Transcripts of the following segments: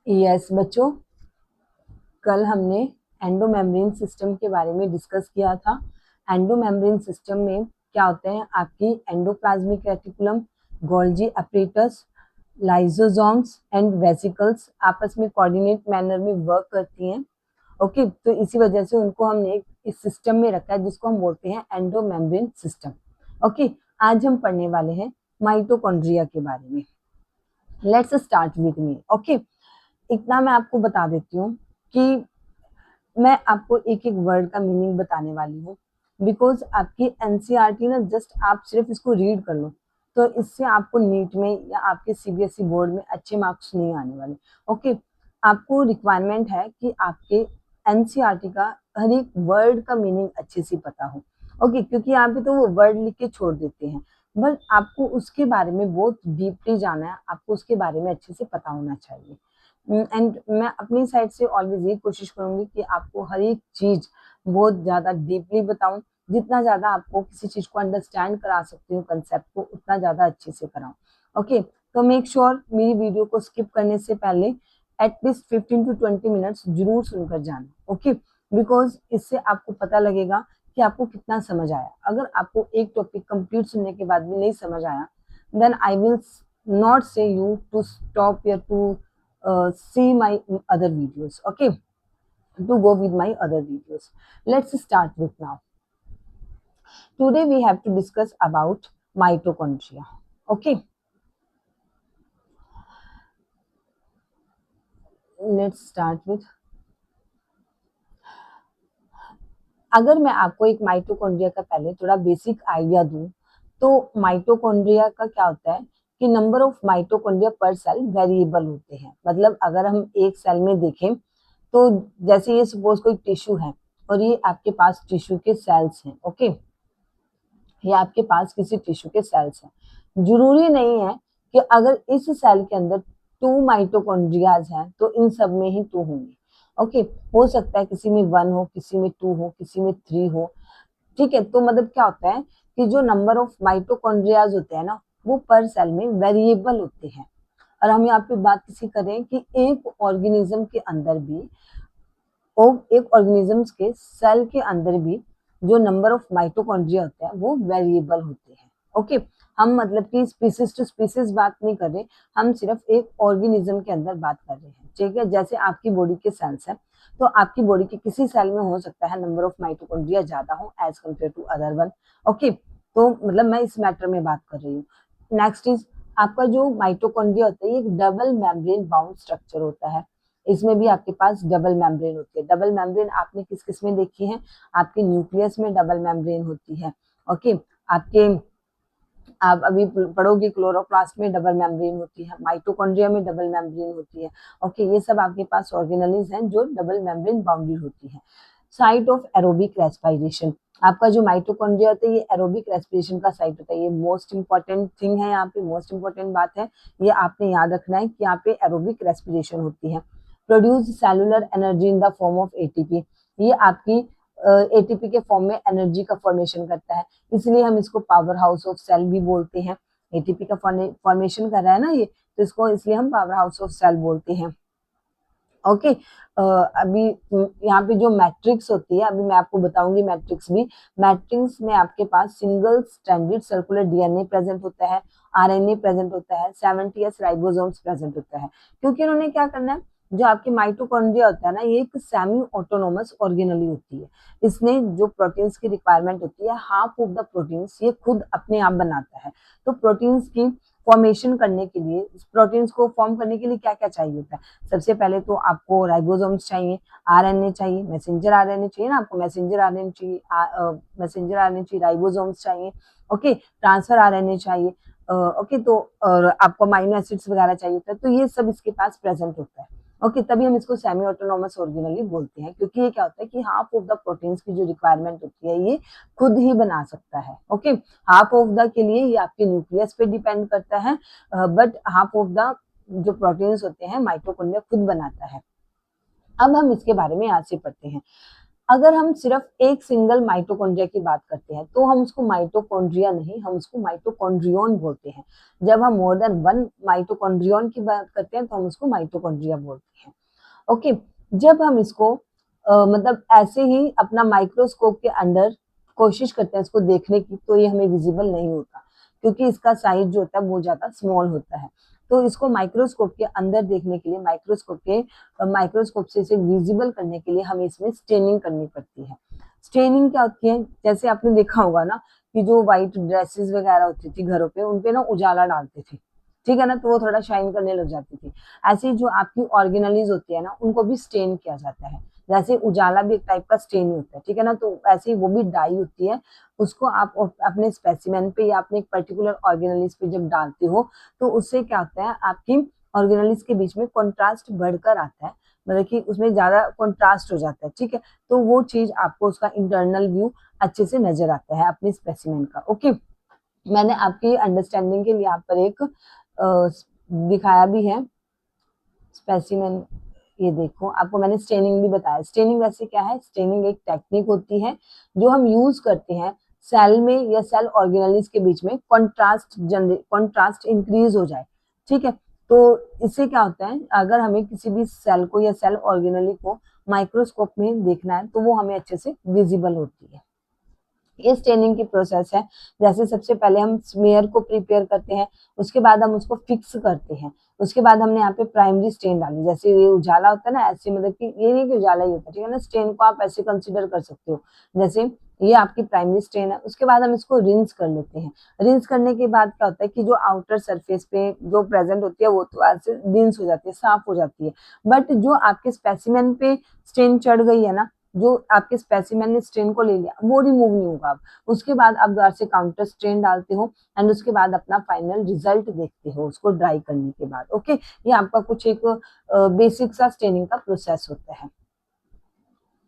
Yes बच्चों, कल हमने एंडोमेम्ब्रेन सिस्टम के बारे में डिस्कस किया था। एंडोमेम्ब्रेन सिस्टम में क्या होते हैं, आपकी endoplasmic reticulum, Golgi apparatus, lysosomes and vesicles आपस में कोऑर्डिनेट मैनर में वर्क करती हैं। ओके, तो इसी वजह से उनको हमने इस सिस्टम में रखा है जिसको हम बोलते हैं एंडोमेम्ब्रेन सिस्टम। ओके, आज हम पढ़ने वाले हैं माइटोकॉन्ड्रिया के बारे में। Let's start with me. Okay, इतना मैं आपको बता देती हूँ कि मैं आपको एक एक वर्ड का मीनिंग बताने वाली हूँ, बिकॉज आपकी एनसीईआरटी ना जस्ट आप सिर्फ इसको रीड कर लो तो इससे आपको नीट में या आपके सीबीएसई बोर्ड में अच्छे मार्क्स नहीं आने वाले। ओके, आपको रिक्वायरमेंट है कि आपके एनसीईआरटी का हर एक वर्ड का मीनिंग अच्छे से पता हो। ओके, क्योंकि यहाँ पे तो वो वर्ड लिख के छोड़ देते हैं, बट आपको उसके बारे में बहुत डीपली जाना है, आपको उसके बारे में अच्छे से पता होना चाहिए। एंड मैं अपनी साइड से ऑलवेज ये कोशिश करूंगी कि आपको हर एक चीज बहुत ज्यादा डीपली बताऊं। जितना ज्यादा आपको किसी चीज को अंडरस्टैंड करा सकती हूँ कंसेप्ट को, उतना ज्यादा अच्छे से कराऊं। ओके, तो मेक श्योर मेरी वीडियो को स्किप करने से पहले एटलीस्ट 15 to 20 मिनट्स जरूर सुनकर जाना। ओके, बिकॉज इससे आपको पता लगेगा कि आपको कितना समझ आया। अगर आपको एक टॉपिक कंप्लीट सुनने के बाद भी नहीं समझ आया, देन आई विल नॉट से यू टू स्टॉप या to see my other videos. Okay, to go with my other videos. Let's start with now. Today we have to discuss about mitochondria. Okay, let's start with. अगर मैं आपको एक mitochondria का पहले थोड़ा basic idea दूं, तो माइटोकॉन्ड्रिया का क्या होता है कि नंबर ऑफ माइटोकॉन्ड्रिया पर सेल वेरिएबल होते हैं। मतलब अगर हम एक सेल में देखें तो जैसे ये सपोज कोई टिश्यू है और ये आपके पास टिश्यू के सेल्स हैं। ओके, ये आपके पास किसी टिश्यू के सेल्स हैं। जरूरी नहीं है कि अगर इस सेल के अंदर 2 माइटोकॉन्ड्रियाज हैं तो इन सब में ही 2 होंगे। ओके, हो सकता है किसी में 1 हो, किसी में 2 हो, किसी में 3 हो। ठीक है, तो मतलब क्या होता है कि जो नंबर ऑफ माइटोकॉन्ड्रियाज होते हैं ना, वो पर सेल में वेरिएबल होते हैं। और हम यहाँ पे बात किसी करें कि एक ऑर्गेनिज्म के अंदर भी, और एक ऑर्गेनिजम्स के सेल के अंदर भी जो नंबर ऑफ माइटोकॉन्ड्रिया होते हैं वो वेरिएबल होते हैं। ओके, हम मतलब कि स्पीसीज टू स्पीसीज बात नहीं कर रहे, हम सिर्फ एक ऑर्गेनिज्म के अंदर बात कर रहे हैं। ठीक है, जैसे आपकी बॉडी के सेल्स हैं, तो आपकी बॉडी के किसी सेल में हो सकता है नंबर ऑफ माइटोकॉन्ड्रिया ज्यादा हो as compared to other one. Okay, तो मतलब मैं इस मैटर में बात कर रही हूँ। नेक्स्ट इज, आपका जो माइटोकॉन्ड्रिया होता है ये एक डबल मेम्ब्रेन बाउंड स्ट्रक्चर होता है। इसमें भी आपके पास डबल मेम्ब्रेन होती है। डबल मेम्ब्रेन आपने किस किस में देखी है? आपके न्यूक्लियस में डबल मेम्ब्रेन होती है। ओके, आपके आप अभी पढ़ोगे क्लोरोप्लास्ट में डबल मेम्ब्रेन होती है, माइटोकॉन्ड्रिया में डबल मेम्ब्रेन होती है। ओके, ये सब आपके पास ऑर्गेनेल्स हैं जो डबल मेम्ब्रेन बाउंडेड होती है। साइट ऑफ एरोबिक रेस्पिरेशन, आपका जो माइटोकॉन्ड्रिया होता है ये एरोबिक रेस्पिरेशन का साइट होता है। ये मोस्ट इंपॉर्टेंट थिंग है, यहाँ पे मोस्ट इंपॉर्टेंट बात है, ये आपने याद रखना है कि यहाँ पे एरोबिक रेस्पिरेशन होती है। Produce cellular energy in the form of ATP, ये आपकी एटीपी के फॉर्म में एनर्जी का फॉर्मेशन करता है, इसलिए हम इसको पावर हाउस ऑफ सेल भी बोलते हैं। एटीपी का फॉर्मेशन कर रहा है ना ये, तो इसको इसलिए हम पावर हाउस ऑफ सेल बोलते हैं। ओके, अभी यहाँ पे जो मैट्रिक्स होती है, अभी मैं आपको बताऊंगी मैट्रिक्स भी। मैट्रिक्स में आपके पास single stranded circular DNA present होता है, आरएनए प्रेजेंट होता है, 70s राइबोसोम्स प्रेजेंट होता है। क्योंकि इन्होंने क्या करना है, जो आपके माइटोकॉन्ड्रिया होता है ना, ये एक सेमी ऑटोनोमस ऑर्गेनली होती है। इसने जो प्रोटीन्स की रिक्वायरमेंट होती है, हाफ ऑफ द प्रोटीन्स ये खुद अपने आप बनाता है। तो प्रोटीन्स की फॉर्मेशन करने के लिए, प्रोटीन्स को फॉर्म करने के लिए क्या क्या चाहिए होता है? सबसे पहले तो आपको राइबोसोम्स चाहिए, आरएनए चाहिए, मैसेंजर आरएनए चाहिए ना, आपको मैसेंजर आरएनए चाहिए, मैसेंजर आरएनए चाहिए, राइबोसोम्स चाहिए। ओके, ट्रांसफर आरएनए चाहिए। ओके, तो और आपको अमीनो एसिड्स वगैरह चाहिए होता है, तो ये सब इसके पास प्रेजेंट होता है। ओके, तभी हम इसको सेमी ऑटोनोमस ऑर्गेनली बोलते हैं, क्योंकि ये क्या होता है कि हाफ ऑफ द प्रोटीन्स की जो रिक्वायरमेंट होती है ये खुद ही बना सकता है। ओके, हाफ ऑफ द के लिए ये आपके न्यूक्लियस पे डिपेंड करता है, बट हाफ ऑफ द जो प्रोटीन्स होते हैं माइटोकॉन्ड्रिया खुद बनाता है। अब हम इसके बारे में आज से पढ़ते हैं। अगर हम सिर्फ एक सिंगल माइटोकॉन्ड्रिया की बात करते हैं तो हम उसको माइटोकॉन्ड्रिया नहीं, हम उसको माइटोकॉन्ड्रियन बोलते हैं। जब हम मोर देन वन माइटोकॉन्ड्रियन की बात करते हैं तो हम उसको माइटोकॉन्ड्रिया बोलते हैं। ओके, जब हम इसको मतलब ऐसे ही अपना माइक्रोस्कोप के अंडर कोशिश करते हैं इसको देखने की, तो ये हमें विजिबल नहीं होता क्योंकि इसका साइज जो होता है वो ज्यादा स्मॉल होता है। तो इसको माइक्रोस्कोप के अंदर देखने के लिए माइक्रोस्कोप से इसे विजिबल करने के लिए हमें इसमें स्टेनिंग करनी पड़ती है। स्टेनिंग क्या होती है, जैसे आपने देखा होगा ना कि जो व्हाइट ड्रेसेस वगैरह होती थी घरों पे, उनपे ना उजाला डालते थे, ठीक है ना, तो वो थोड़ा शाइन करने लग जाती थी। ऐसे ही जो आपकी ऑर्गेनलीज होती है ना, उनको भी स्टेन किया जाता है। जैसे उजाला भी एक टाइप का स्टेन होता है, ठीक है ना, तो ऐसे ही वो भी डाई होती है। उसको आप अपने स्पेसिमेन पे या अपने एक पर्टिकुलर ऑर्गेनलीज पे जब डालते हो तो उससे क्या होता है, आपकी ऑर्गेनलीज के बीच में कॉन्ट्रास्ट बढ़कर आता है, मतलब कि उसमें ज्यादा कॉन्ट्रास्ट हो जाता है, ठीक है। तो वो चीज आपको उसका इंटरनल व्यू अच्छे से नजर आता है अपने स्पेसिमेन का। ओके, मैंने आपकी अंडरस्टैंडिंग के लिए यहाँ पर एक दिखाया भी है स्पेसिमेन। ये देखो, आपको मैंने स्टेनिंग भी बताया। स्टेनिंग वैसे क्या है, स्टेनिंग एक टेक्निक होती है जो हम यूज करते हैं सेल में या सेल ऑर्गेनलीज के बीच में कॉन्ट्रास्ट इंक्रीज हो जाए, ठीक है। तो इससे क्या होता है, अगर हमें किसी भी सेल को या सेल ऑर्गेनली को माइक्रोस्कोप में देखना है तो वो हमें अच्छे से विजिबल होती है। ये स्टेनिंग की प्रोसेस है। जैसे सबसे पहले हम स्मेयर को प्रिपेयर करते हैं, उसके बाद हम उसको फिक्स करते हैं, उसके बाद हमने यहाँ पे प्राइमरी स्टेन डाली। जैसे ये उजाला होता है ना, ऐसे मतलब कि ये नहीं कि उजाला ही होता है, ठीक है ना, स्टेन को आप ऐसे कंसिडर कर सकते हो। जैसे ये आपकी प्राइमरी स्टेन है, उसके बाद हम इसको रिंस कर लेते हैं। रिंस करने के बाद क्या होता है कि जो आउटर सरफेस पे जो प्रेजेंट होती है वो तो ऐसे रिंस हो जाती है, साफ हो जाती है। बट जो आपके स्पेसिमेन पे स्टेन चढ़ गई है ना, जो आपके स्पेसिमेन ने स्ट्रेन को ले लिया, वो रिमूव नहीं होगा। अब उसके बाद आप दोबारा से काउंटर स्ट्रेन डालते हो एंड उसके बाद अपना फाइनल रिजल्ट देखते हो उसको ड्राई करने के बाद। ओके, ये आपका कुछ एक बेसिक सा स्टेनिंग का प्रोसेस होता है।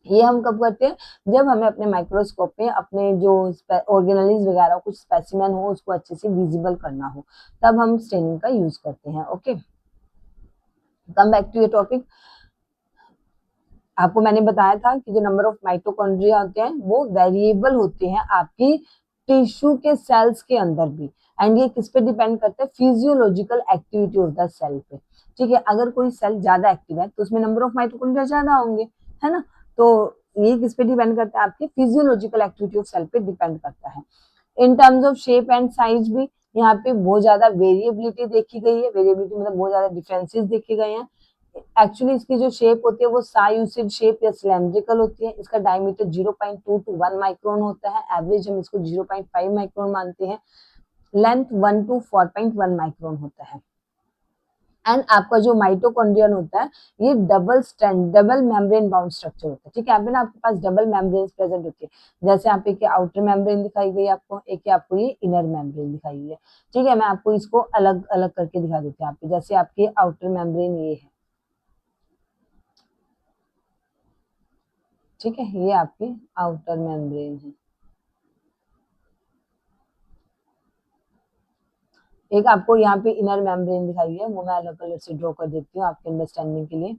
ये हम कब करते हैं, जब हमें अपने माइक्रोस्कोप में अपने जो ऑर्गेनलीज वगैरह कुछ स्पेसिमेन हो उसको अच्छे से विजिबल करना हो, तब हम स्टेनिंग का यूज करते हैं। Okay, come back to your topic. आपको मैंने बताया था कि जो नंबर ऑफ माइटोकॉन्ड्रिया होते हैं वो वेरिएबल होते हैं आपकी टिश्यू के सेल्स के अंदर भी। एंड ये किस पे डिपेंड करता है, physiological activity of the cell पे, ठीक है। अगर कोई सेल ज्यादा एक्टिव है तो उसमें नंबर ऑफ माइटोकॉन्ड्रिया ज्यादा होंगे, है ना। तो ये किस पे डिपेंड करता है, आपकी फिजियोलॉजिकल एक्टिविटी ऑफ सेल पे डिपेंड करता है। In terms of shape and size भी यहाँ पे बहुत ज्यादा वेरिएबिलिटी देखी गई है। वेरिएबिलिटी मतलब बहुत ज्यादा डिफरेंसेस देखे गए हैं। एक्चुअली इसकी जो शेप होती है वो सायुसिड शेप या सिलेंड्रिकल होती है। इसका डायमीटर 0.2 to 1 माइक्रोन होता है। एवरेज हम इसको 0.5 माइक्रोन मानते हैं। लेंथ 1 to 4.1 माइक्रोन होता है। एंड आपका जो माइटोकॉन्ड्रियन होता है ये डबल मेम्ब्रेन बाउंड स्ट्रक्चर होता है, ठीक है। यहाँ पे ना आपके पास डबल मेम्ब्रेन प्रेजेंट होती है। जैसे यहाँ पे आउटर मेम्ब्रेन दिखाई गई आपको, एक आपको ये इनर मेम्ब्रेन दिखाई गई है, ठीक है। मैं आपको इसको अलग अलग करके दिखा देती हूँ। यहाँ पे जैसे आपकी आउटर मेम्ब्रेन ये है, ठीक है, ये आपकी आउटर मेम्ब्रेन है। एक आपको यहाँ पे इनर मेम्ब्रेन दिखाई है, वो मैं अलग कलर से ड्रॉ कर देती हूँ आपके अंडरस्टैंडिंग के लिए।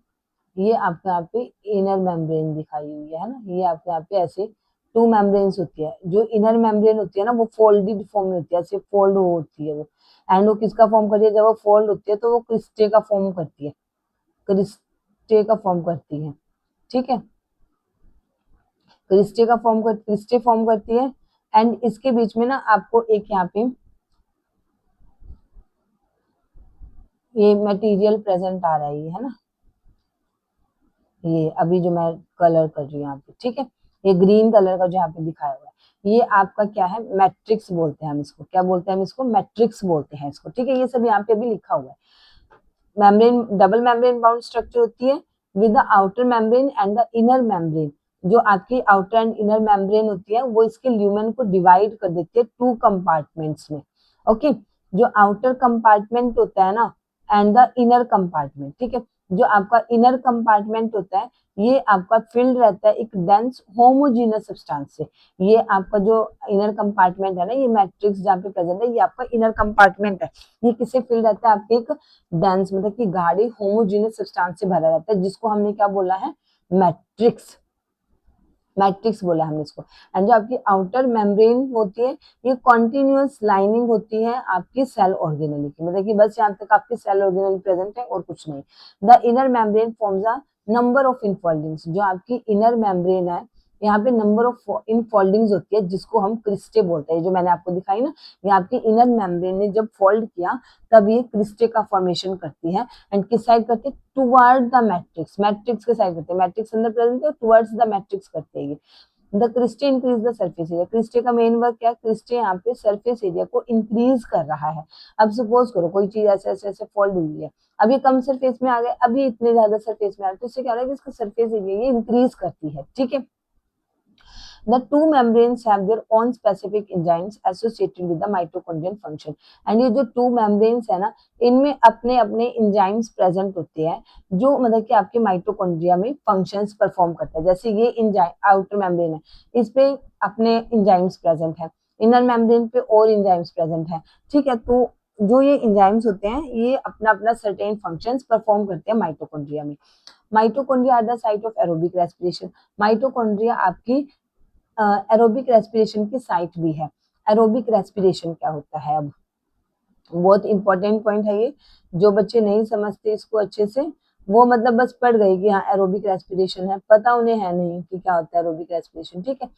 ये आपके यहाँ पे इनर मेम्ब्रेन दिखाई हुई है ना। ये आपके यहाँ पे ऐसे टू मेम्ब्रेन्स होती है। जो इनर मेम्ब्रेन होती है ना वो फोल्डेड फॉर्म में होती है, ऐसे फोल्ड होती है वो। एंड वो किसका फॉर्म करती है, जब वो फोल्ड होती है तो वो क्रिस्टे का फॉर्म करती है, क्रिस्टे का फॉर्म करती है, ठीक है। क्रिस्टे फॉर्म करती है। एंड इसके बीच में ना आपको एक यहाँ पे ये मटेरियल प्रेजेंट आ रहा है ना, ये अभी जो मैं कलर कर रही हूँ यहाँ पे, ठीक है। ये ग्रीन कलर का जो यहाँ पे दिखाया हुआ है ये आपका क्या है, मैट्रिक्स बोलते हैं हम इसको। क्या बोलते हैं हम इसको, मैट्रिक्स बोलते हैं इसको, ठीक है। ये सब यहाँ पे भी लिखा हुआ है। Membrane double membrane bound structure होती है with the outer membrane and the inner membrane. जो आपकी आउटर एंड इनर मेम्ब्रेन होती है वो इसके ल्यूमेन को डिवाइड कर देती है टू कंपार्टमेंट्स में। ओके, जो आउटर कंपार्टमेंट होता है ना एंड द इनर कंपार्टमेंट, ठीक है। जो आपका इनर कंपार्टमेंट होता है ये आपका फिल्ड रहता है एक डेंस होमोजीनस सब्सटेंस से। ये आपका जो इनर कंपार्टमेंट है ना, ये मैट्रिक्स जहाँ पे प्रेजेंट है, ये आपका इनर कंपार्टमेंट है। ये किससे फिल्ड रहता है, आपके एक डेंस मतलब कि गाढ़ी होमोजीनियस सब्सटेंस से भरा रहता है, जिसको हमने क्या बोला है, मैट्रिक्स। मैट्रिक्स बोला हमने इसको। एंड जो आपकी आउटर मेम्ब्रेन होती है, ये कॉन्टिन्यूअस लाइनिंग होती है आपकी सेल ऑर्गेनेली की, मतलब कि बस यहाँ तक आपकी सेल ऑर्गेनेल प्रेजेंट है और कुछ नहीं। The inner membrane forms a number of infoldings, जो आपकी इनर मेम्ब्रेन है यहाँ पे नंबर ऑफ इनफोल्डिंग्स होती है जिसको हम क्रिस्टे बोलते हैं, जो मैंने आपको दिखाई ना, ये आपकी इनर मेम्ब्रेन ने जब फोल्ड किया तब ये क्रिस्टे का फॉर्मेशन करती है। एंड किस साइड करती है, टुवर्ड द मैट्रिक्स, मैट्रिक्स के साइड करते हैं, मैट्रिक्स अंदर प्रेजेंट है, टुवर्ड्स द मैट्रिक्स करते हैं ये। The cristae increase the surface area, cristae का मेन वर्क क्या है, क्रिस्टे यहाँ पे सरफेस एरिया को इंक्रीज कर रहा है। अब सपोज करो कोई चीज ऐसे ऐसे ऐसे फोल्ड हुई है, अब ये कम सरफेस में आ गए, अभी इतने ज्यादा सरफेस में आ रहे, तो इससे क्या हो रहा है कि इसका सरफेस एरिया ये इंक्रीज करती है, ठीक है। The two membranes have their own specific enzymes associated with the mitochondrial function. And ये जो two membranes है ना, इनमें अपने अपने enzymes present होते हैं जो मतलब कि आपके माइटोकॉन्ड्रिया में functions perform करता है। जैसे ये enzyme outer membrane है, इस पे अपने enzymes present है, inner membrane पे और enzymes present है, ठीक है। तो जो ये enzymes होते हैं ये अपना अपना certain functions perform करते हैं माइटोकॉन्ड्रिया में। Mitochondria are the site of aerobic respiration, mitochondria आपकी एरोबिक रेस्पिरेशन की साइट भी है। एरोबिक रेस्पिरेशन क्या होता है, अब बहुत इंपॉर्टेंट पॉइंट है ये, जो बच्चे नहीं समझते इसको अच्छे से वो मतलब बस पढ़ गए कि हाँ एरोबिक रेस्पिरेशन है, पता उन्हें है नहीं कि क्या होता है एरोबिक रेस्पिरेशन, ठीक है।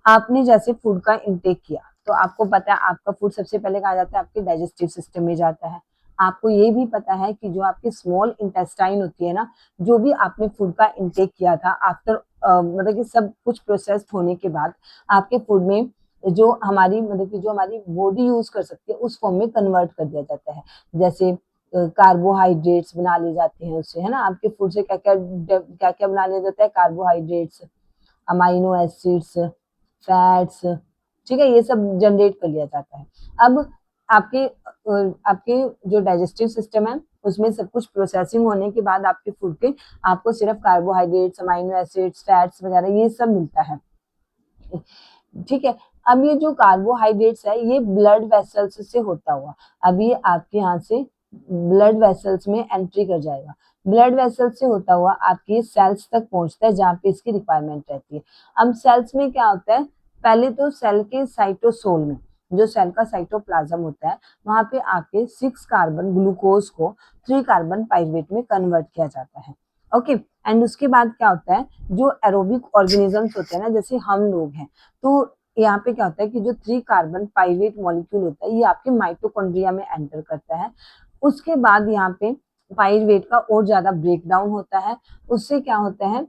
आपने जैसे फूड का इंटेक किया तो आपको पता है आपका फूड सबसे पहले कहा जाता है आपके डाइजेस्टिव सिस्टम में जाता है। आपको ये भी पता है कि जो आपकी स्मॉल इंटेस्टाइन होती है ना, जो भी आपने फूड का इंटेक किया था आफ्टर मतलब कि सब कुछ प्रोसेस्ड होने के बाद आपके फूड में जो हमारी मतलब कि जो हमारी बॉडी यूज कर सकती है उस फॉर्म में कन्वर्ट कर दिया जाता है। जैसे कार्बोहाइड्रेट्स बना लिए जाते हैं उससे, है ना, आपके फूड से क्या क्या क्या बना लिया जाता है, कार्बोहाइड्रेट्स, अमाइनो एसिड्स, फैट्स, ठीक है, ये सब जनरेट कर लिया जाता है। अब आपके आपके जो डाइजेस्टिव सिस्टम है उसमें सब कुछ प्रोसेसिंग होने के बाद आपके फूड के आपको सिर्फ कार्बोहाइड्रेट्स, अमाइनो एसिड्स, फैट्स वगैरह ये सब मिलता है, ठीक है। अब ये जो कार्बोहाइड्रेट्स है ये ब्लड वेसल्स से होता हुआ अब ये आपके यहाँ से ब्लड वेसल्स में एंट्री कर जाएगा, ब्लड वेसल्स से होता हुआ आपके सेल्स तक पहुंचता है जहाँ पे इसकी रिक्वायरमेंट रहती है। अब सेल्स में क्या होता है, पहले तो सेल के साइटोसोल में जो सेल का साइटोप्लाज्म होता है वहां पे आके 6 कार्बन ग्लूकोज को 3 कार्बन पाइरुवेट में कन्वर्ट किया जाता है, ओके। एंड उसके बाद क्या होता है, जो एरोबिक ऑर्गेनिजम्स होते हैं ना जैसे हम लोग हैं, तो यहाँ पे क्या होता है कि जो 3 कार्बन पाइरुवेट मॉलिक्यूल होता है ये आपके माइटोकॉन्ड्रिया में एंटर करता है। उसके बाद यहाँ पे पाइरुवेट का और ज्यादा ब्रेक डाउन होता है, उससे क्या होता है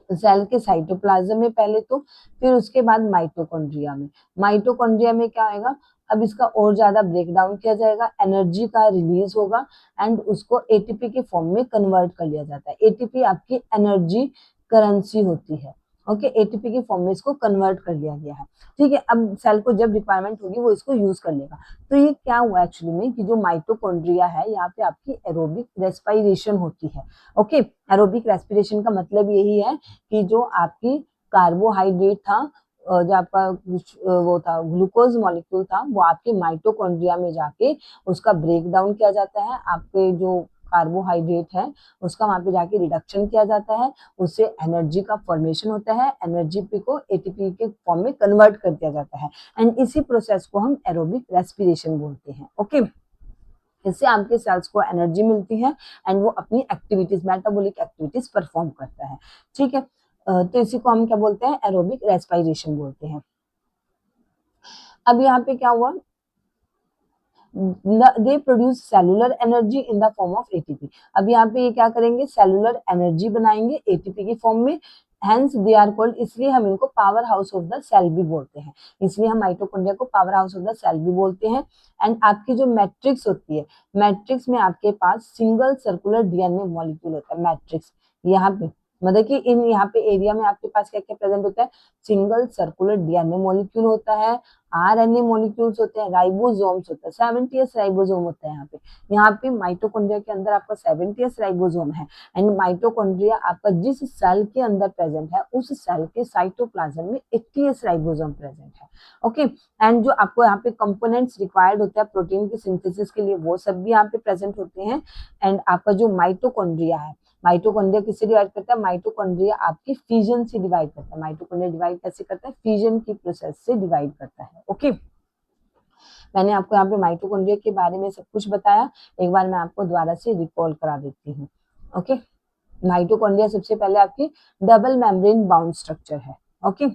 सेल के साइटोप्लाज्म में पहले तो, फिर उसके बाद माइटोकॉन्ड्रिया में। माइटोकॉन्ड्रिया में क्या होगा, अब इसका और ज्यादा ब्रेक डाउन किया जाएगा, एनर्जी का रिलीज होगा एंड उसको एटीपी के फॉर्म में कन्वर्ट कर लिया जाता है। एटीपी आपकी एनर्जी करेंसी होती है, ओके। एटीपी के फॉर्म में इसको कन्वर्ट कर लिया गया है, ठीक है। अब सेल को जब रिक्वायरमेंट होगी वो इसको यूज कर लेगा। तो ये क्या हुआ एक्चुअली में कि जो माइटोकॉन्ड्रिया है यहाँ पे आपकी एरोबिक रेस्पिरेशन होती है, ओके। एरोबिक रेस्पिरेशन का मतलब यही है कि जो आपकी कार्बोहाइड्रेट था जो आपका वो था ग्लूकोज मॉलिक्यूल था वो आपके माइटोकॉन्ड्रिया में जाके उसका ब्रेक डाउन किया जाता है, आपके जो कार्बोहाइड्रेट है उसका वहां पे जाके रिडक्शन किया जाता है, उससे एनर्जी का फॉर्मेशन होता है, एनर्जी को एटीपी के फॉर्म में कन्वर्ट कर दिया जाता है एंड इसी प्रोसेस को हम एरोबिक रेस्पिरेशन बोलते हैं, ओके। इससे आपके सेल्स को एनर्जी मिलती है एंड वो अपनी एक्टिविटीज मेटाबॉलिक एक्टिविटीज परफॉर्म करता है, ठीक है। तो इसी को हम क्या बोलते हैं, एरोबिक रेस्पिरेशन बोलते हैं। अब यहाँ पे क्या हुआ, they produce cellular energy in the form of ATP. अब यहाँ पे ये क्या करेंगे, सेलुलर एनर्जी बनाएंगे एटीपी की फॉर्म में, हेंस दे आर कॉल्ड, इसलिए हम इनको power house of the cell भी बोलते हैं, इसलिए हम माइटोकॉन्ड्रिया को power house of the cell भी बोलते हैं। एंड आपकी जो मैट्रिक्स होती है, मैट्रिक्स में आपके पास सिंगल सर्कुलर डीएनए मॉलिक्यूल होता है, मैट्रिक्स यहाँ पे मतलब कि इन यहाँ पे एरिया में आपके पास क्या क्या प्रेजेंट होता है, सिंगल सर्कुलर डीएनए मॉलिक्यूल होता है, आरएनए मॉलिक्यूल्स होते हैं, राइबोसोम्स होता है, 70s राइबोसोम होता है यहाँ पे माइटोकॉन्ड्रिया के अंदर आपका 70s राइबोसोम है एंड माइटोकॉन्ड्रिया आपका जिस सेल के अंदर प्रेजेंट है उस सेल के साइटोप्लाज्म में 80s राइबोसोम प्रेजेंट है, ओके। एंड जो आपको यहाँ पे कंपोनेंट्स रिक्वायर्ड होता है प्रोटीन की सिंथेसिस के लिए वो सब भी यहाँ पे प्रेजेंट होते हैं। एंड आपका जो माइटोकॉन्ड्रिया है माइटोकॉन्ड्रिया किससे डिवाइड करता है? माइटोकॉन्ड्रिया आपकी फिजन से डिवाइड करता है। माइटोकॉन्ड्रिया डिवाइड कैसे करता है? फिजन की प्रोसेस से डिवाइड करता है। ओके, मैंने आपको यहाँ पे माइटोकॉन्ड्रिया के बारे में सब कुछ बताया, एक बार मैं आपको दोबारा से रिकॉल करा देती हूँ। ओके, माइटोकॉन्ड्रिया सबसे पहले आपकी डबल मेम्ब्रेन बाउंड स्ट्रक्चर है। ओके,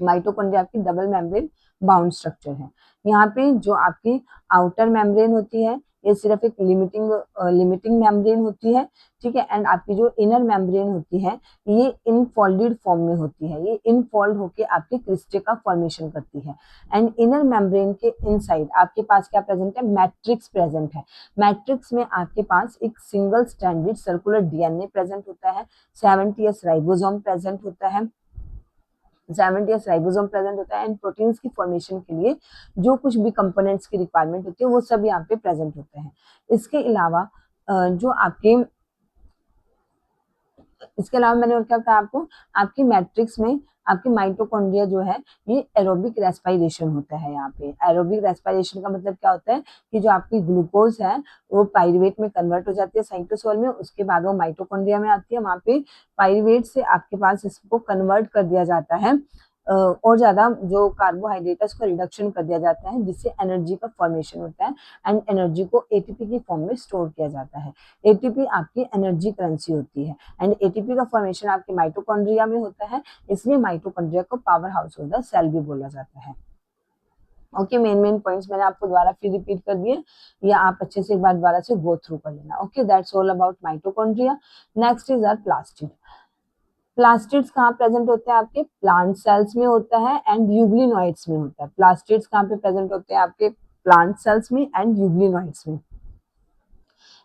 माइटोकॉन्ड्रिया आपकी डबल मेम्ब्रेन बाउंड स्ट्रक्चर है। यहाँ पे जो आपकी आउटर मेम्ब्रेन होती है ये सिर्फ एक लिमिटिंग मेम्ब्रेन होती है, ठीक है। एंड आपकी जो इनर मेम्ब्रेन होती है ये इनफोल्डेड फॉर्म में होती है, ये इनफोल्ड होके आपके क्रिस्टे का फॉर्मेशन करती है। एंड इनर मेम्ब्रेन के इनसाइड आपके पास क्या प्रेजेंट है? मैट्रिक्स प्रेजेंट है। मैट्रिक्स में आपके पास एक single stranded circular DNA present होता है, 70s राइबोसोम प्रेजेंट होता है, 70s राइबोसोम प्रेजेंट होता है। एंड प्रोटीन्स की फॉर्मेशन के लिए जो कुछ भी कंपोनेंट्स की रिक्वायरमेंट होती है वो सब यहाँ पे प्रेजेंट होते हैं। इसके अलावा जो आपके इसके अलावा मैंने और क्या बताया आपको, आपकी मैट्रिक्स में आपकी माइटोकॉन्ड्रिया जो है ये एरोबिक रेस्पिरेशन होता है। यहाँ पे एरोबिक रेस्पिरेशन का मतलब क्या होता है कि जो आपकी ग्लूकोज है वो पाइरुवेट में कन्वर्ट हो जाती है साइटोसोल में, उसके बाद वो माइटोकॉन्ड्रिया में आती है, वहाँ पे पाइरुवेट से आपके पास इसको कन्वर्ट कर दिया जाता है और ज्यादा जो कार्बोहाइड्रेट है उसको रिडक्शन कर दिया जाता है, जिससे एनर्जी का फॉर्मेशन होता है एंड एनर्जी को एटीपी की फॉर्म में स्टोर किया जाता है। एटीपी आपकी एनर्जी करेंसी होती है एंड एटीपी का फॉर्मेशन आपके माइटोकॉन्ड्रिया में होता है, इसलिए माइटोकॉन्ड्रिया को power house of the cell भी बोला जाता है। ओके, मेन पॉइंट्स मैंने आपको दोबारा फिर रिपीट कर दिए, या आप अच्छे से एक बार दोबारा से गो थ्रू कर लेना। Okay, that's all about mitochondria. Next is our plastid. Plastids कहाँ प्रेजेंट होते हैं? आपके प्लांट सेल्स में होता है एंड यूग्लिनॉइड्स में होता है। प्लास्टिड्स कहाँ पे प्रेजेंट होते हैं? आपके प्लांट सेल्स में एंड यूग्लिनॉइड्स में।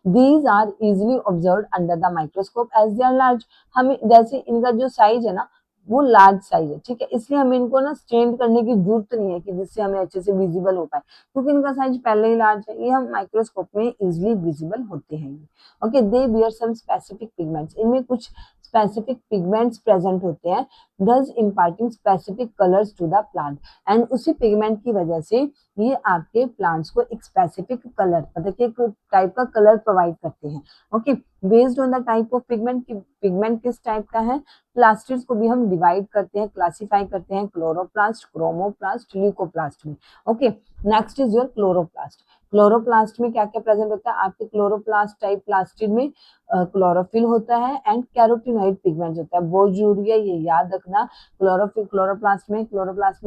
These are easily observed under the microscope as they are large। हमें जैसे इनका जो साइज है ना वो लार्ज साइज है, ठीक है, इसलिए हमें इनको ना स्ट्रेन करने की जरूरत नहीं है कि जिससे हमें अच्छे से विजिबल हो पाए, क्योंकि इनका साइज पहले ही लार्ज है, ये हम माइक्रोस्कोप में इजिली विजिबल होते हैं। Okay, they bear some specific pigments, इनमें कुछ स्पेसिफिक पिगमेंट्स प्रेजेंट होते हैं, thus imparting specific colors to the plant। And उसी पिगमेंट की वजह से ये आपके प्लांट्स को एक स्पेसिफिक कलर, मतलब कि एक टाइप का कलर प्रोवाइड करते हैं। Okay, based on the type of pigment, की पिगमेंट किस टाइप का है, प्लास्टिड्स को भी हम डिवाइड करते हैं, क्लासिफाई करते हैं क्लोरोप्लास्ट, क्रोमोप्लास्ट, ल्यूकोप्लास्ट में। Okay, next is your chloroplast. Chloroplast में क्या क्या प्रेजेंट होता है? आपके क्लोरोप्लास्ट टाइप प्लास्टिड में क्लोरोफिल होता है एंड कैरोटीनॉइड पिगमेंट होता है। बहुत जरूरी है ये याद रखना, क्लोरोप्लास्ट में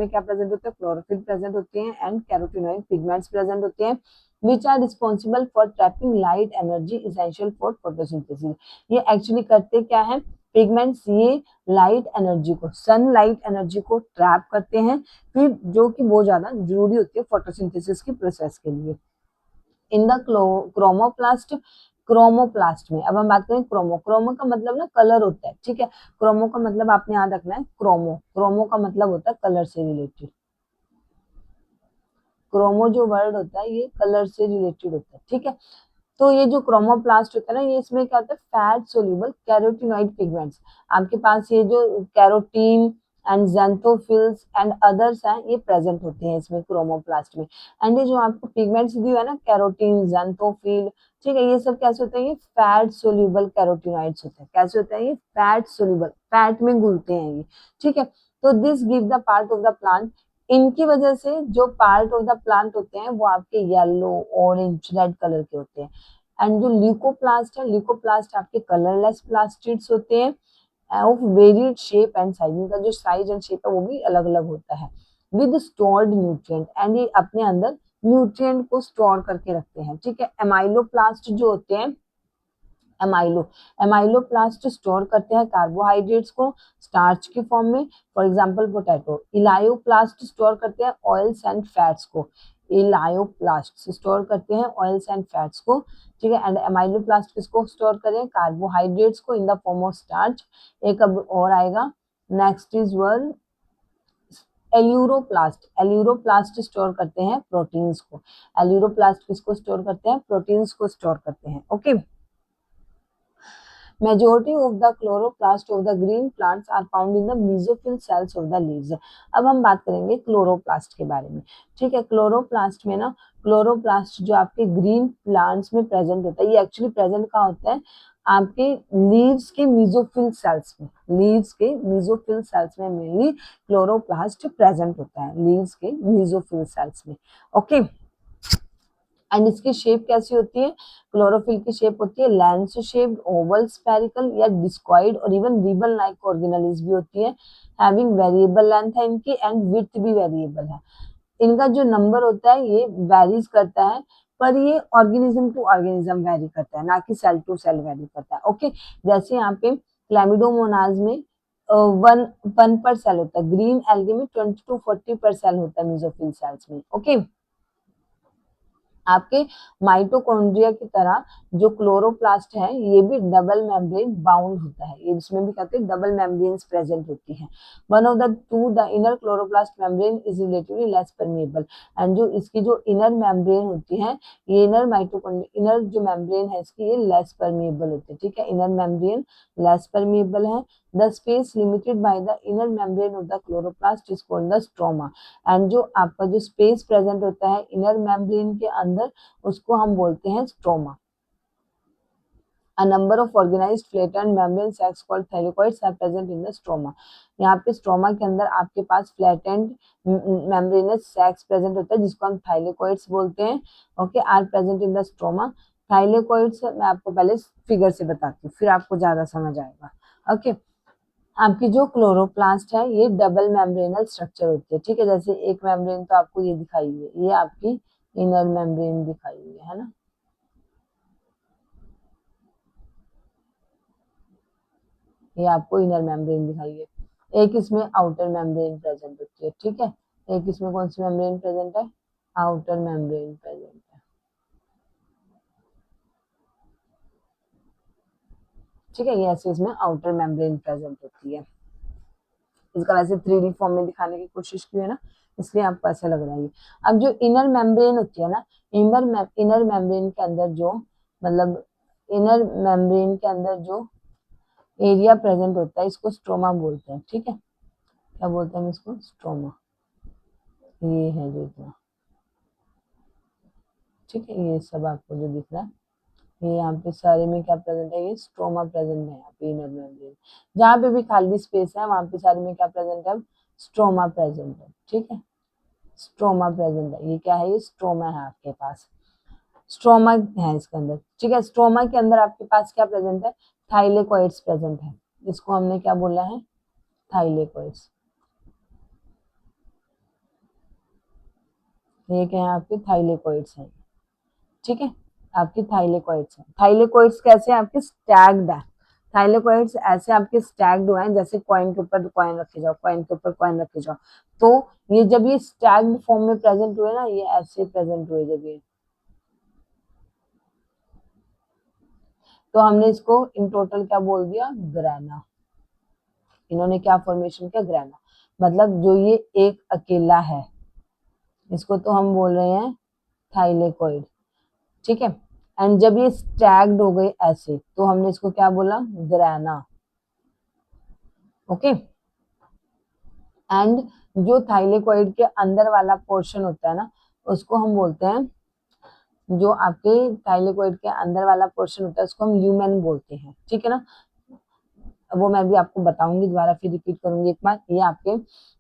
क्या प्रेजेंट होता है? क्लोरोफिल प्रेजेंट होते हैं एंड कैरोटीनॉइड पिगमेंट्स प्रेजेंट होते हैं, which are responsible for trapping light energy essential for photosynthesis। ये एक्चुअली करते क्या है? पिगमेंट्स ये लाइट एनर्जी को, सनलाइट एनर्जी को ट्रैप करते हैं, फिर जो कि बहुत ज्यादा जरूरी होती है फोटोसिंथेसिस की प्रोसेस के लिए। इन द क्रोमोप्लास्ट में, अब हम बात करें क्रोमो का मतलब ना कलर होता है, ठीक है। क्रोमो का मतलब आपने याद रखना है, क्रोमो का मतलब होता है कलर से रिलेटेड। क्रोमो जो वर्ड होता है ये कलर से रिलेटेड होता है, ठीक है। तो ये जो क्रोमोप्लास्ट होता है ना, ये इसमें क्या होता है? फैट सोल्यूबल कैरोटीनॉइड पिगमेंट्स, आपके पास ये जो कैरोटीन एंड ज़ैंथोफिल्स एंड अदर्स हैं ये प्रेजेंट होते हैं इसमें क्रोमोप्लास्ट में। एंड ये जो आपको पिगमेंट्स दी है ना, कैरोटीन, ज़ैंथोफिल, ठीक है, ये सब कैसे होते हैं? ये फैट सोल्यूबल कैरोटीनॉइड्स होते हैं। कैसे होते हैं ये? फैट सोल्यूबल, फैट में घुलते हैं ये, ठीक है। तो this give the part of the plant, इनकी वजह से जो पार्ट ऑफ द प्लांट होते हैं वो आपके येलो, ऑरेंज, रेड कलर के होते हैं। एंड जो ल्यूकोप्लास्ट है, ल्यूकोप्लास्ट आपके कलरलेस प्लास्टिड्स होते हैं of varied shape and size, इनका जो साइज एंड शेप है वो भी अलग अलग होता है, विद स्टोर्ड न्यूट्रिएंट, एंड ये अपने अंदर न्यूट्रिएंट को स्टोर करके रखते हैं, ठीक है। एमाइलोप्लास्ट जो होते हैं, एमाइलोप्लास्ट स्टोर करते हैं कार्बोहाइड्रेट्स को स्टार्च की फॉर्म में, for example potato. Elaioplast store करते हैं ऑयल्स एंड फैट्स को, इलायोप्लास्ट स्टोर करते हैं ऑयल्स एंड फैट्स को, ठीक है। एंड एमाइलोप्लास्ट किसको स्टोर करें? कार्बोहाइड्रेट्स को इन द फॉर्म ऑफ स्टार्च। एक अब और आएगा, next is were aleuroplast store करते हैं प्रोटीन्स को। एल्यूरोप्लास्ट किसको स्टोर करते हैं? प्रोटीन्स को स्टोर करते हैं। Okay, Majority of the chloroplast of the green plants are found in the mesophyll cells of the leaves. अब हम बात करेंगे क्लोरोप्लास्ट के बारे में। ठीक है, क्लोरोप्लास्ट में ना, क्लोरोप्लास्ट जो आपके ग्रीन प्लांट्स में प्रेजेंट होता है, ये एक्चुअली प्रेजेंट कहाँ होता है, आपके लीव्स के मेसोफिल सेल्स में। लीव्स के मेसोफिल सेल्स में मेनली क्लोरोप्लास्ट प्रेजेंट होता है, लीव्स के मेसोफिल सेल्स में। ओके, एंड इसकी शेप कैसी होती है, क्लोरोफिल की शेप होती है लेंस शेप्ड, ओवल, स्फेरिकल या डिस्कॉइड और इवन रिबन लाइक ऑर्गेनेल्स भी होती है। हैविंग वेरिएबल लेंथ है इनकी एंड विड्थ भी वेरिएबल है। इनका जो नंबर होता है ये वेरीज करता है, पर ये ऑर्गेनिज्म टू ऑर्गेनिज्म वेरी करता है, ना कि सेल टू सेल वेरी करता है। ओके, जैसे यहाँ पे क्लैमिडोमोनाज में वन वन पर सेल होता है, ग्रीन एल्गे में 20 to 40 पर सेल होता है मेसोफिल सेल्स में। ओके, आपके माइटोकॉन्ड्रिया की तरह जो क्लोरोप्लास्ट है ये भी डबल मेम्ब्रेन बाउंड होता है, ये इसमें भी कहते हैं डबल मेम्ब्रेन्स प्रेजेंट होती हैं। One of the two, the inner chloroplast membrane is relatively less permeable, and जो इसकी जो इनर मेम्ब्रेन होती है, ये इनर माइटोकॉन्ड्रिया, इनर जो मेम्ब्रेन है इसकी, ये लेस परमेबल होती है। ठीक है, इनर मेम्ब्रेन लेस परमेबल है। The space limited by the inner membrane of the chloroplast is called the stroma, and जो आपका जो स्पेस प्रेजेंट होता है इनर मेम्ब्रेन के अंदर, उसको हम बोलते हैं stroma. A number of organized flattened membrane sacs called thylakoids are present in the stroma. यहाँ पे स्ट्रोमा के अंदर आपके पास फ्लैटेंड मेम्ब्रेनस सैक्स प्रेजेंट होता है जिसको हम थाइलेकोइड्स बोलते हैं। Okay, are present in the stroma. Thylakoids मैं आपको पहले फिगर से बताती हूँ, फिर आपको ज्यादा समझ आएगा। ओके, आपकी जो क्लोरोप्लास्ट है ये डबल मेम्ब्रेनल स्ट्रक्चर होती है। ठीक है, जैसे एक मेम्ब्रेन तो आपको ये दिखाई हुई है, ये आपकी इनर मेम्ब्रेन दिखाई हुई है ना, ये आपको इनर मेम्ब्रेन दिखाई है। एक इसमें आउटर मेम्ब्रेन प्रेजेंट होती है। ठीक है, एक इसमें कौन सी मेम्ब्रेन प्रेजेंट है, आउटर मेम्ब्रेन प्रेजेंट है। ठीक है, ये ऐसे इसमें आउटर मेम्ब्रेन प्रेजेंट होती है। इसका वैसे 3D फॉर्म में दिखाने की कोशिश की है ना, इसलिए आपको ऐसा लग रहा है। अब जो इनर मेम्ब्रेन होती है ना, इनर मेम्ब्रेन के अंदर जो, मतलब इनर मेम्ब्रेन के अंदर जो एरिया प्रेजेंट होता है इसको स्ट्रोमा बोलते हैं। ठीक है, क्या बोलते हैं हम इसको, स्ट्रोमा। ये है जो इतना, ठीक है, ये सब आपको जो दिख रहा है, ये यहाँ पे सारे में क्या प्रेजेंट है, ये स्ट्रोमा प्रेजेंट है यहाँ पे इनर मेम्ब्रेन। जहाँ पे भी खाली स्पेस है वहां पे सारे में क्या प्रेजेंट है, स्ट्रोमा प्रेजेंट है। ठीक है, स्ट्रोमा प्रेजेंट है, ये क्या है, ये स्ट्रोमा है आपके पास, स्ट्रोमा है इसके अंदर। ठीक है, स्ट्रोमा के अंदर आपके पास क्या प्रेजेंट है, थाइलेकोइड्स प्रेजेंट है, इसको हमने क्या बोला है, थाइलेकोइड्स। ये क्या है, आपके थाइलेकोइड्स है। ठीक है, आपकी थाइलेकोइड्स है। थाइलेकोइड्स कैसे हैं, आपके स्टैग्ड है। थाइलेकोइड्स ऐसे आपके स्टैग्ड हुए हैं, जैसे कॉइन के ऊपर कॉइन रखे जाओ, कॉइन के ऊपर कॉइन रखे जाओ। तो ये जब ये स्टैग्ड फॉर्म में प्रेजेंट हुए ना, ये ऐसे प्रेजेंट हुए जब ये, तो हमने इसको इन टोटल क्या बोल दिया, ग्रैना। इन्होंने क्या फॉर्मेशन किया, ग्रैना। मतलब जो ये एक अकेला है इसको तो हम बोल रहे हैं थाइलेकोइड। ठीक है, एंड जब ये स्टैग्ड हो गए ऐसे, तो हमने इसको क्या बोला, ग्रैना। ओके, एंड जो थाइलेकोइड के अंदर वाला पोर्शन होता है ना, उसको हम बोलते हैं, जो आपके थाइलेकोइड के अंदर वाला पोर्शन होता है उसको हम ल्यूमेन बोलते हैं। ठीक है ना, वो मैं भी आपको बताऊंगी, दोबारा फिर रिपीट करूंगी एक बार। ये आपके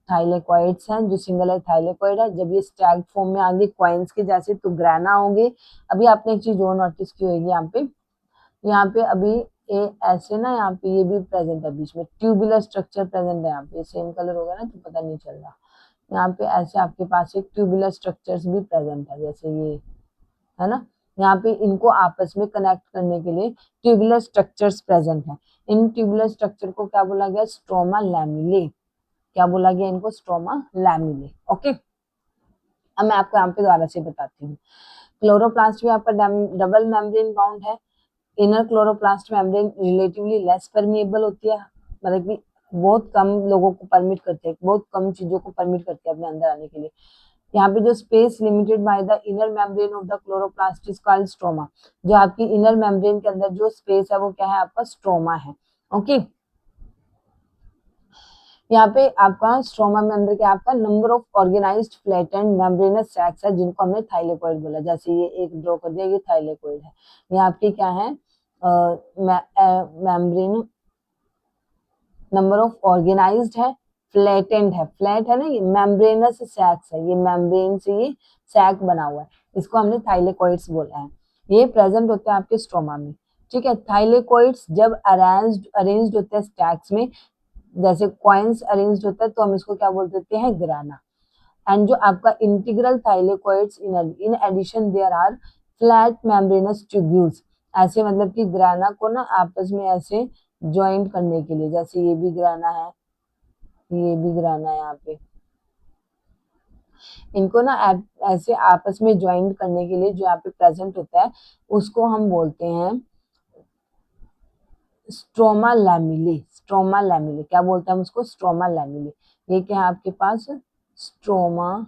थाइलेकोइड्स हैं, जो सिंगल है थाइलेकोइड है, जब ये स्टैग्ड फॉर्म में आगे क्वाइंस के जैसे तो ग्रैना होंगे। अभी आपने एक चीज और नोटिस की होगी, यहाँ पे अभी ए ऐसे ना, यहाँ पे ये भी प्रेजेंट है, बीच में ट्यूबुलर स्ट्रक्चर प्रेजेंट है। यहाँ पे सेम कलर होगा ना तो पता नहीं चल रहा, यहाँ पे ऐसे आपके पास एक ट्यूबुलर स्ट्रक्चर्स भी प्रेजेंट है, जैसे ये है ना, यहाँ पे इनको आपस में कनेक्ट करने के लिए ट्यूबुलर स्ट्रक्चर्स प्रेजेंट है। इन ट्यूबुलर स्ट्रक्चर को क्या बोला गया, स्ट्रोमा लैमिले। क्या बोला गया इनको, स्ट्रोमा लैमिले। ओके, अब मैं आपको यहाँ पे दोबारा से बताती हूँ। क्लोरोप्लास्ट भी आपका डबल मेम्ब्रेन बाउंड है। Inner chloroplast membrane relatively less permeable होती है, मतलब कि बहुत कम लोगों को परमिट करते हैं, बहुत कम चीजों को परमिट करते हैं अपने अंदर आने के लिए। यहाँ पे जो space limited by the inner membrane of the chloroplast is called stroma. जो आपकी इनर मेम्ब्रेन के अंदर जो स्पेस है वो क्या है, आपका स्ट्रोमा है। ओके, यहाँ पे आपका स्ट्रोमा में अंदर क्या आपका number of organised flattened membranous sacs है, जिनको हमने थाइलेकोइड बोला। जैसे ये एक ड्रॉ कर दिया, ये थाइलेकोइड है। ये आपके क्या है, मेम्ब्रेन, नंबर ऑफ ऑर्गेनाइज्ड है, फ्लैटेंड है, फ्लैट है ना, ये मेम्ब्रेनस सैक्स है, ये मेम्ब्रेन से ये सैक बना हुआ है, इसको हमने थाइलेकोइड्स बोला है। ये प्रेजेंट होते हैं आपके स्ट्रोमा में। ठीक है, थाइलेकोइड्स जब अरेंज्ड होते हैं स्टैक्स में, जैसे कॉइन्स अरेंज्ड होता है, तो हम इसको क्या बोल देते हैं, ग्राना। एंड जो आपका integral thylakoids, in addition there are flat membranous tubules. ऐसे मतलब कि ग्राना को ना आपस में ऐसे ज्वाइंट करने के लिए, जैसे ये भी ग्राना है, ये भी ग्राना है, यहाँ पे इनको ना ऐसे आपस में ज्वाइंट करने के लिए जो यहाँ पे प्रेजेंट होता है, उसको हम बोलते हैं स्ट्रोमा लैमिले। स्ट्रोमा लैमिले क्या बोलते हैं हम उसको, स्ट्रोमा लैमिले। ये क्या है आपके पास, स्ट्रोमा,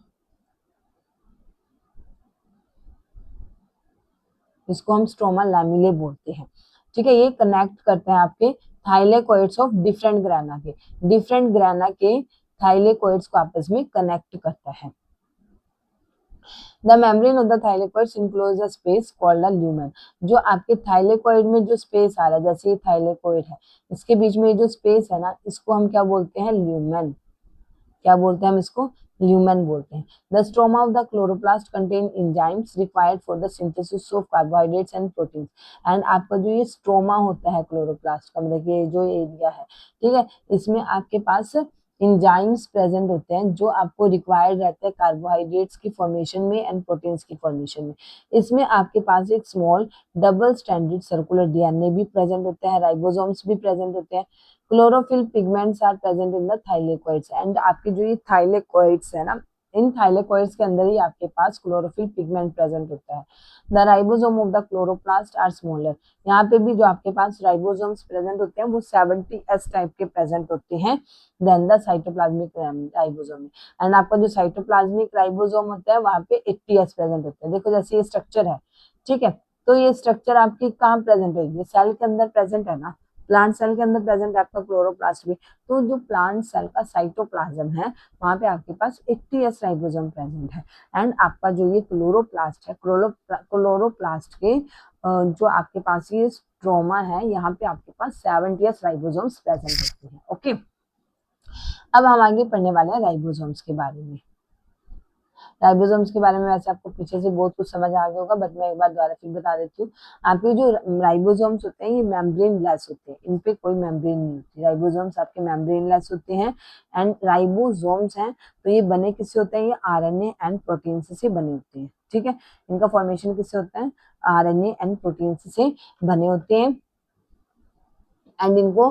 इसको हम स्ट्रोमा लैमिले बोलते हैं। ठीक है, ये कनेक्ट करते हैं आपके थाइलेकोइड्स ऑफ डिफरेंट ग्राना के, डिफरेंट ग्राना के थाइलेकोइड्स को आपस में कनेक्ट करता है। The membrane of the thylakoids enclose a space called the lumen. जो आपके थाइलेकोइड में जो स्पेस आ रहा है, जैसे ये थाइलेकोइड है, इसके बीच में जो स्पेस है ना, इसको हम क्या बोलते हैं, ल्यूमेन। क्या बोलते हैं हम इसको, ल्यूमेन बोलते हैं। The stroma of the chloroplast contain enzymes required for the synthesis of carbohydrates and proteins. And आपका जो ये स्ट्रोमा होता है क्लोरोप्लास्ट का, मतलब ये जो एरिया है, ठीक है, इसमें आपके पास एंजाइम्स प्रेजेंट होते हैं जो आपको रिक्वायर्ड रहते हैं कार्बोहाइड्रेट्स की फॉर्मेशन में एंड प्रोटीन्स की फॉर्मेशन में। इसमें आपके पास एक small double stranded circular DNA भी प्रेजेंट होते हैं, राइबोसोम्स भी प्रेजेंट होते हैं। Chlorophyll pigments are present in the thylakoids. And आपके जो ये थाइलेकोइड्स है ना, इन थाइलेकोइड्स के अंदर ही आपके पास क्लोरोफिल पिगमेंट प्रेजेंट होता है। The ribosome of the chloroplast are smaller. यहाँ पे भी जो आपके पास राइबोसोम्स प्रेजेंट होते हैं वो 70s टाइप के प्रेजेंट होते हैं देन द साइटोप्लाज्मिक राइबोसोम में। एंड आपका जो साइटोप्लाज्मिक राइबोसोम होता है वहां पे 80s प्रेजेंट होते हैं। देखो जैसे ये स्ट्रक्चर है, ठीक है, तो ये स्ट्रक्चर आपकी कहाँ प्रेजेंट होगी, सेल के अंदर प्रेजेंट है ना, प्लांट सेल के अंदर प्रेजेंट है आपका क्लोरोप्लास्ट भी। तो जो प्लांट सेल का साइटोप्लाज्म है, वहां पे आपके पास 80s राइबोसोम प्रेजेंट है। एंड आपका जो ये क्लोरोप्लास्ट है, क्लोरोप्लास्ट के जो आपके पास ये स्ट्रोमा है, यहाँ पे आपके पास 70s राइबोसोम्स प्रेजेंट होते हैं। ओके, अब हम आगे पढ़ने वाले हैं राइबोसोम्स के बारे में। राइबोसोम्स के बारे में वैसे आपको पीछे से बहुत कुछ समझ आ गया होगा, बट मैं एक बार दोबारा फिर बता देती हूँ। आपके जो राइबोसोम्स होते हैं ये मेम्ब्रेन लेस होते हैं, इन पे कोई मेम्ब्रेन नहीं होती। राइबोसोम्स आपके मेम्ब्रेन लेस होते हैं। एंड राइबोसोम्स हैं तो ये बने किससे होते हैं, ये आरएनए एंड प्रोटीन से बने होते हैं। ठीक है, इनका फॉर्मेशन किससे होता है, आरएनए एंड प्रोटीन से बने होते हैं। एंड इनको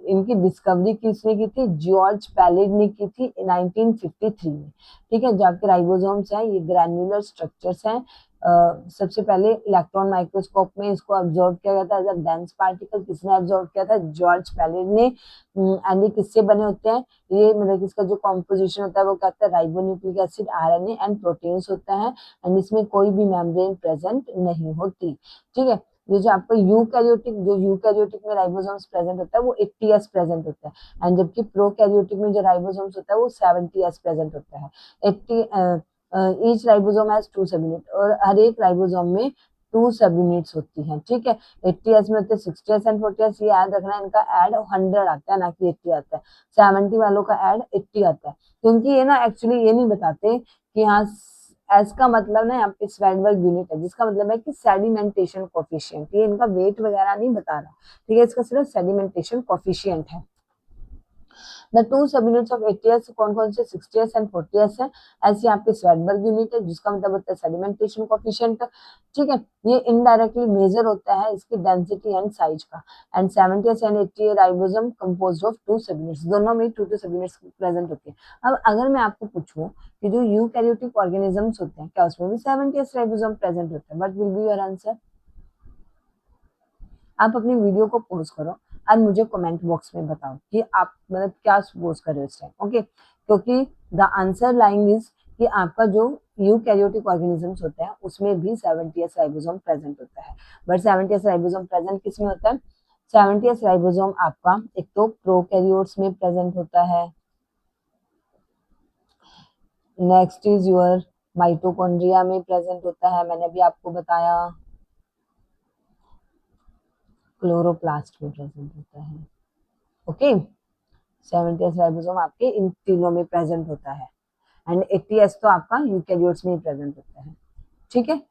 इनकी डिस्कवरी किसने की थी, जॉर्ज पैलिड ने की थी 1953 में। ठीक है, जो आपके राइबोसोम्स हैं ये ग्रैन्युलर स्ट्रक्चर्स हैं। सबसे पहले इलेक्ट्रॉन माइक्रोस्कोप में इसको ऑब्जर्व किया गया था एज अ डेंस पार्टिकल। किसने ऑब्जर्व किया था, जॉर्ज पैलिड ने। एंड ये किससे बने होते हैं, ये मतलब इसका जो कॉम्पोजिशन होता है वो क्या होता है, ribonucleic acid, RNA and proteins होता है। एंड इसमें कोई भी मेम्ब्रेन प्रेजेंट नहीं होती। ठीक है, ये जो आपका यूकैरियोटिक में राइबोसोम्स प्रेजेंट होता है वो 80s प्रेजेंट होता है। एंड जबकि प्रोकैरियोटिक में जो राइबोसोम्स होता है वो 70s प्रेजेंट होता है। 80 ईच राइबोसोम हैज 2 सबयूनिट, और हर एक राइबोसोम में 2 सबयूनिट्स होती हैं। ठीक है, 80s में होते हैं 60s एंड 40s। ये याद रखना, इनका ऐड 100 आता है ना कि 80 आता है। 70 वालों का ऐड 80 आता है, क्योंकि ये ना एक्चुअली ये नहीं बताते कि हाँ एस का मतलब ना यहाँ पे स्वेडबर्ग यूनिट है, जिसका मतलब है कि सेडिमेंटेशन कोफिशिएंट। ये इनका वेट वगैरह नहीं बता रहा, ठीक है, इसका सिर्फ सेडिमेंटेशन कोफिशिएंट है। द 2 सबयूनिट्स ऑफ 80s कौन कौन से, 60s एंड 40s है। ऐसी आपकी स्वेडबर्ग यूनिट है जिसका मतलब होता है सेडिमेंटेशन कोफिशिएंट। ठीक है, ये इनडायरेक्टली मेजर होता है इसकी डेंसिटी एंड साइज का। And 70s and 80 ribosome composed of 2 subunits, दोनों में 2 सबयूनिट्स प्रेजेंट होते हैं। अब अगर मैं आपको पूछूं कि जो यूकैरियोटिक ऑर्गेनिजम्स होते हैं क्या उसमें भी 70s राइबोसोम प्रेजेंट होते हैं, what will be your answer. आप अपनी वीडियो को पॉज करो और मुझे कमेंट बॉक्स में बताओ कि आप मतलब क्या सपोज कर रहे हो इस टाइम। ओके, क्योंकि द आंसर लाइन इज कि आपका जो यूकैरियोटिक ऑर्गेनिजम्स होता है उसमें भी 70s राइबोसोम प्रेजेंट होता है। बट 70s राइबोसोम प्रेजेंट किस में होता है? 70s राइबोसोम आपका एक तो प्रोकैरियोट्स में प्रेजेंट होता है, नेक्स्ट इज योर माइटोकॉन्ड्रिया में प्रेजेंट होता है, मैंने भी आपको बताया, क्लोरोप्लास्ट में प्रेजेंट होता है। ओके, 70s राइबोसोम आपके इन तीनों में प्रेजेंट होता है एंड 80s तो आपका यूकैरियोट्स में ही प्रेजेंट होता है। ठीक है,